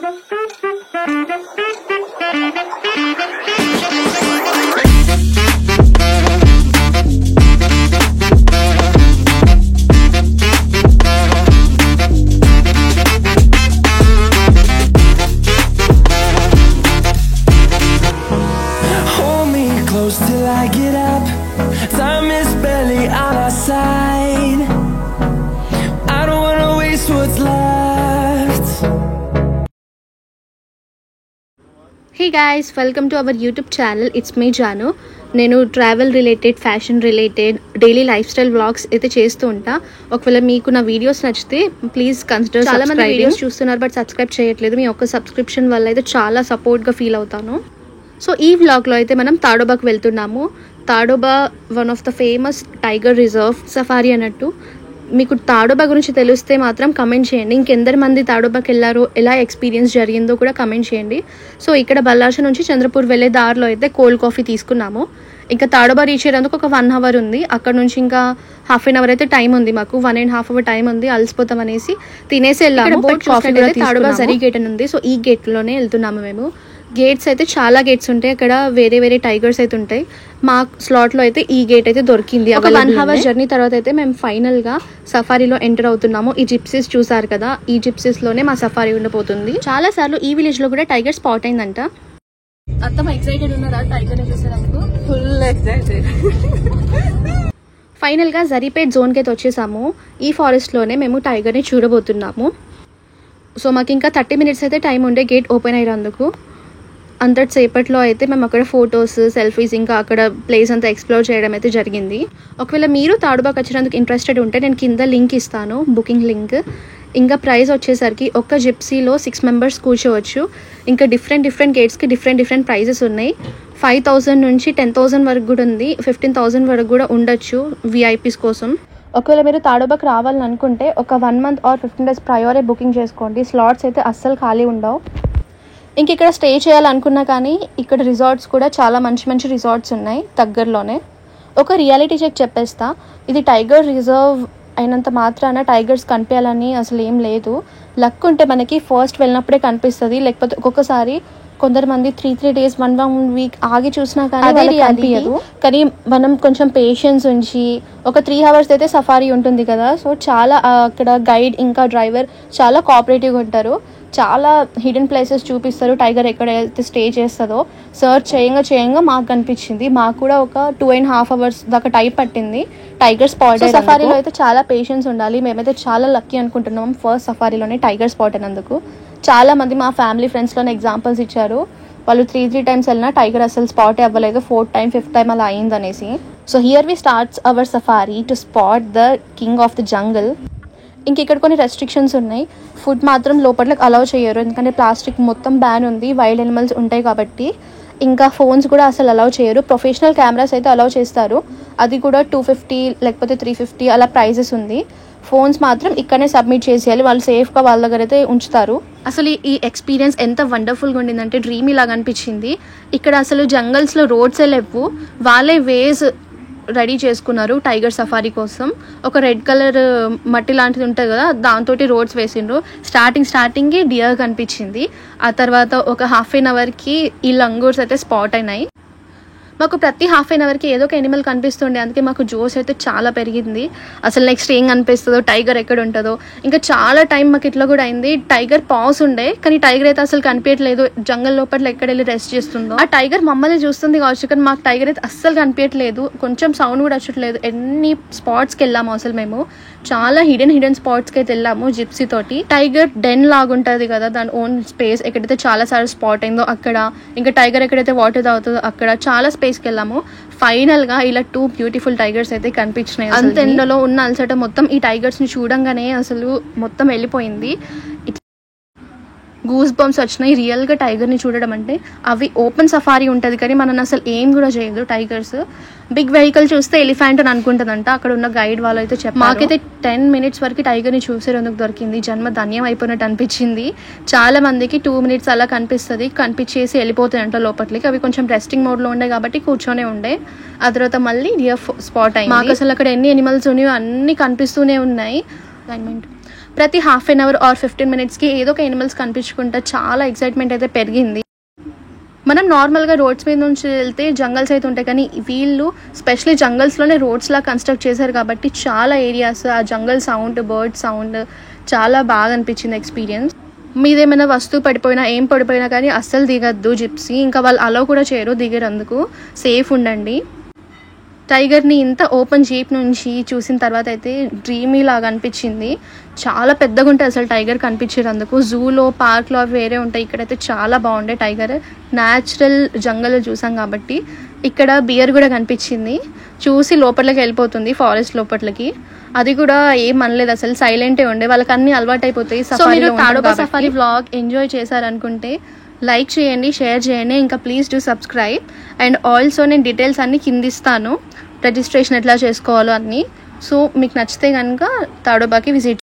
Till I get up, time is barely on our side. I don't wanna waste what's left. Hey guys, welcome to our YouTube channel. It's me Janu. నేను travel related, fashion related, daily life style vlogs అయితే చేస్తూ ఉంటా. ఒకవేళ మీకు నా videos నచ్చితే please consider. చాలా మంది వీడియోస్ చూస్తున్నారు బట్ సబ్స్క్రైబ్ చేయట్లేదు. మీ ఒక్క సబ్స్క్రిప్షన్ వల్ల అయితే చాలా సపోర్ట్గా ఫీల్ అవుతాను. సో ఈ వ్లాగ్లో అయితే మనం తాడోబాకి వెళ్తున్నాము. Tadoba one of the famous tiger reserve safari అన్నట్టు. మీకు తాడోబా గురించి తెలిస్తే మాత్రం కమెంట్ చేయండి. ఇంకెందరు మంది తాడోబాకి వెళ్ళారో, ఎలా ఎక్స్పీరియన్స్ జరిగిందో కూడా కమెంట్ చేయండి. సో ఇక్కడ బల్లార్ష నుంచి చంద్రపూర్ వెళ్ళే దారిలో అయితే కోల్డ్ కాఫీ తీసుకున్నాము. ఇంకా తాడోబా రీచ్ అయ్యేందుకు ఒక 1 hour ఉంది. అక్కడ నుంచి ఇంకా ½ an hour అయితే టైం ఉంది. మాకు 1.5 hour టైం ఉంది. అలసిపోతాం అనేసి తినేసి వెళ్ళాము. తాడోబా జరీ గేట్ అని ఉంది. సో ఈ గేట్లోనే వెళ్తున్నాము మేము. గేట్స్ అయితే చాలా గేట్స్ ఉంటాయి. అక్కడ వేరే వేరే టైగర్స్ అయితే ఉంటాయి. మా స్లాట్లో అయితే ఈ గేట్ అయితే దొరికింది. ఒక 1 hour జర్నీ తర్వాత అయితే మేము ఫైనల్గా సఫారీలో ఎంటర్ అవుతున్నాము. ఈ జిప్సీస్ చూసారు కదా, ఈ జిప్సీస్లోనే మా సఫారీ ఉండిపోతుంది. చాలా సార్లు ఈ విలేజ్లో కూడా టైగర్ స్పాట్ అయిందంట. అత్తమ్మ ఎక్సైటెడ్ ఉన్నారా టైగర్ చూసేందుకు? Full excited. ఫైనల్గా జరీపేట్ జోన్కి అయితే వచ్చేసాము. ఈ ఫారెస్ట్లోనే మేము టైగర్ని చూడబోతున్నాము. సో మాకు ఇంకా 30 minutes అయితే టైం ఉండే గేట్ ఓపెన్ అయ్యేందుకు. అంతసేపట్లో అయితే మేము అక్కడ ఫొటోస్, సెల్ఫీస్, ఇంకా అక్కడ ప్లేస్ అంతా ఎక్స్ప్లోర్ చేయడం అయితే జరిగింది. ఒకవేళ మీరు తాడోబాకి వచ్చినందుకు ఇంట్రెస్టెడ్ ఉంటే నేను కింద లింక్ ఇస్తాను, బుకింగ్ లింక్. ఇంకా ప్రైస్ వచ్చేసరికి ఒక్క జిప్సీలో 6 members కూర్చోవచ్చు. ఇంకా డిఫరెంట్ గేట్స్కి డిఫరెంట్ ప్రైజెస్ ఉన్నాయి. 5,000 నుంచి 10,000 వరకు కూడా ఉంది. 15,000 వరకు కూడా ఉండొచ్చు విఐపీస్ కోసం. ఒకవేళ మీరు తాడోబాకి రావాలని అనుకుంటే ఒక 1 month or 15 days ప్రయోరే బుకింగ్ చేసుకోండి. స్లాట్స్ అయితే అస్సలు ఖాళీ ఉండవు. ఇంక ఇక్కడ స్టే చేయాలనుకున్నా కానీ ఇక్కడ రిసార్ట్స్ కూడా చాలా మంచి రిసార్ట్స్ ఉన్నాయి దగ్గరలోనే. ఒక రియాలిటీ చెక్ చెప్పేస్తా, ఇది టైగర్ రిజర్వ్ అయినంత మాత్రాన టైగర్స్ కనిపించాలని అసలు ఏం లేదు. లక్ ఉంటే మనకి ఫస్ట్ వెళ్ళినప్పుడే కనిపిస్తుంది. లేకపోతే ఒక్కొక్కసారి కొందరు 3 days 1 week ఆగి చూసినా కానీ కనిపించదు. కానీ మనం కొంచెం పేషెన్స్ ఉంచి ఒక 3 hours అయితే సఫారీ ఉంటుంది కదా. సో చాలా అక్కడ గైడ్ ఇంకా డ్రైవర్ చాలా కోఆపరేటివ్గా ఉంటారు. చాలా హిడెన్ ప్లేసెస్ చూపిస్తారు. టైగర్ ఎక్కడైతే స్టే చేస్తుందో సర్చ్ చేయంగా మాకు కనిపించింది. మాకు కూడా ఒక 2.5 hours దాకా టైం పట్టింది టైగర్ స్పాట్. సఫారీలో అయితే చాలా పేషెన్స్ ఉండాలి. మేమైతే చాలా లక్కీ అనుకుంటున్నాం ఫస్ట్ సఫారీలోనే టైగర్ స్పాట్ అయినందుకు. చాలా మంది మా ఫ్యామిలీ ఫ్రెండ్స్లోనే ఎగ్జాంపుల్స్ ఇచ్చారు. వాళ్ళు 3 times వెళ్ళినా టైగర్ అసలు స్పాట్ అవ్వలేదు, 4th time 5th time అలా అయిందనేసి. So here we starts our safari to spot the king of the jungle. ఇంక ఇక్కడ కొన్ని రెస్ట్రిక్షన్స్ ఉన్నాయి. ఫుడ్ మాత్రం లోపలికి అలౌ చేయరు, ఎందుకంటే ప్లాస్టిక్ మొత్తం బ్యాన్ ఉంది. వైల్డ్ యానిమల్స్ ఉంటాయి కాబట్టి. ఇంకా ఫోన్స్ కూడా అసలు అలౌ చేయరు. ప్రొఫెషనల్ కెమెరాస్ అయితే అలౌ చేస్తారు. అది కూడా 250 లేకపోతే 350 అలా ప్రైజెస్ ఉంది. ఫోన్స్ మాత్రం ఇక్కడనే సబ్మిట్ చేసేయాలి. వాళ్ళు సేఫ్గా వాళ్ళ దగ్గర అయితే ఉంచుతారు. అసలు ఈ ఎక్స్పీరియన్స్ ఎంత వండర్ఫుల్గా ఉండిందంటే డ్రీమ్ ఇలాగా అనిపించింది. ఇక్కడ అసలు జంగల్స్లో రోడ్సే లేవు. వాళ్ళే వేస్ రెడీ చేసుకున్నారు టైగర్ సఫారీ కోసం. ఒక రెడ్ కలర్ మట్టి లాంటిది ఉంటుంది కదా, దాంతో రోడ్స్ వేసిండ్రు. స్టార్టింగ్ డియర్ కనిపించింది. ఆ తర్వాత ఒక ½ an hourకి ఈ లంగూర్స్ అయితే స్పాట్ అయినాయి. మాకు ప్రతి ½ an hourకి ఏదో ఒక ఎనిమల్ కనిపిస్తుండే. అందుకే మాకు జోస్ అయితే చాలా పెరిగింది. అసలు నెక్స్ట్ ఏం కనిపిస్తుందో, టైగర్ ఎక్కడ ఉంటుందో. ఇంకా చాలా టైం మాకు ఇట్లా కూడా అయింది. టైగర్ పాస్ ఉండే కానీ టైగర్ అయితే అసలు కనిపించట్లేదు. జంగల్ లోపల ఎక్కడ వెళ్ళి రెస్ట్ చేస్తుందో. ఆ టైగర్ మమ్మల్ని చూస్తుంది కావచ్చు, కానీ మాకు టైగర్ అయితే అస్సలు కనిపించట్లేదు. కొంచెం సౌండ్ కూడా వచ్చట్లేదు. ఎన్ని స్పాట్స్కి వెళ్ళాము అసలు మేము. చాలా హిడెన్ స్పాట్స్కి అయితే వెళ్ళాము జిప్సీ తోటి. టైగర్ డెన్ లాగుంటుంది కదా, దాని ఓన్ స్పేస్. ఎక్కడైతే చాలా సార్లు స్పాట్ అయిందో అక్కడ, ఇంకా టైగర్ ఎక్కడైతే వాటర్ తాగుతుందో అక్కడ చాలా స్పేస్కి వెళ్ళాము. ఫైనల్గా ఇలా 2 beautiful టైగర్స్ అయితే కనిపించినాయి. అంత ఎండలో ఉన్న అలసట మొత్తం ఈ టైగర్స్ని చూడంగానే అసలు మొత్తం వెళ్ళిపోయింది. గూస్ బంప్స్ వచ్చినాయి రియల్గా టైగర్ని చూడడం అంటే. అవి ఓపెన్ సఫారీ ఉంటుంది కానీ మనల్ని అసలు ఏం కూడా చేయదు టైగర్స్. బిగ్ వెహికల్ చూస్తే ఎలిఫెంట్ అని అనుకుంటుందంట అక్కడ ఉన్న గైడ్ వాళ్ళు అయితే చెప్పారు. మాకైతే 10 minutes వరకు టైగర్ని చూసేందుకు దొరికింది. జన్మ ధన్యం అయిపోయినట్టు అనిపించింది. చాలా మందికి 2 minutes అలా కనిపించేసి వెళ్ళిపోతాయంట లోపలికి. అవి కొంచెం రెస్టింగ్ మోడ్లో ఉండే కాబట్టి కూర్చొనే ఉండే. ఆ తర్వాత మళ్ళీ డియర్ స్పాట్ అయింది. మాకు అసలు అక్కడ ఎన్ని ఎనిమల్స్ ఉన్నాయో అన్ని కనిపిస్తూనే ఉన్నాయి. ప్రతి హాఫ్ అన్ అవర్ ఆర్ 15 minutesకి ఏదో ఒక ఎనిమల్స్ కనిపించుకుంటా చాలా ఎక్సైట్మెంట్ అయితే పెరిగింది. మనం నార్మల్గా రోడ్స్ మీద నుంచి వెళ్తే జంగల్స్ అయితే ఉంటాయి, కానీ వీళ్ళు స్పెషల్లీ జంగల్స్లోనే రోడ్స్లా కన్స్ట్రక్ట్ చేశారు కాబట్టి చాలా ఏరియాస్ ఆ జంగల్ సౌండ్, బర్డ్ సౌండ్ చాలా బాగా అనిపించింది ఎక్స్పీరియన్స్. మీదేమైనా వస్తువు పడిపోయినా ఏం పడిపోయినా కానీ అస్సలు దిగద్దు జిప్సీ, ఇంకా వాళ్ళు అలో కూడా చేయరు దిగేందుకు, సేఫ్ ఉండండి. టైగర్ని ఇంత ఓపెన్ జీప్ నుంచి చూసిన తర్వాత అయితే డ్రీమీ లాగా అనిపించింది. చాలా పెద్దగా ఉంటాయి అసలు టైగర్ కనిపించేందుకు. జూలో, పార్క్లో అవి వేరే ఉంటాయి, ఇక్కడైతే చాలా బాగుండే టైగర్. న్యాచురల్ జంగల్ చూసాం కాబట్టి. ఇక్కడ బియర్ కూడా కనిపించింది, చూసి లోపలికి వెళ్ళిపోతుంది ఫారెస్ట్ లోపలికి. అది కూడా ఏం అనలేదు అసలు, సైలెంటే ఉండే. వాళ్ళకి అన్ని అలవాటు అయిపోతాయి. సో మీరు తాడోబా సఫారీ వ్లాగ్ ఎంజాయ్ చేశారనుకుంటే లైక్ చేయండి, షేర్ చేయండి, ఇంకా please do subscribe. And also నేను డీటెయిల్స్ అన్నీ కింద ఇస్తాను, రిజిస్ట్రేషన్ ఎట్లా చేసుకోవాలో అన్నీ. సో మీకు నచ్చితే కనుక తాడోబాకి విజిట్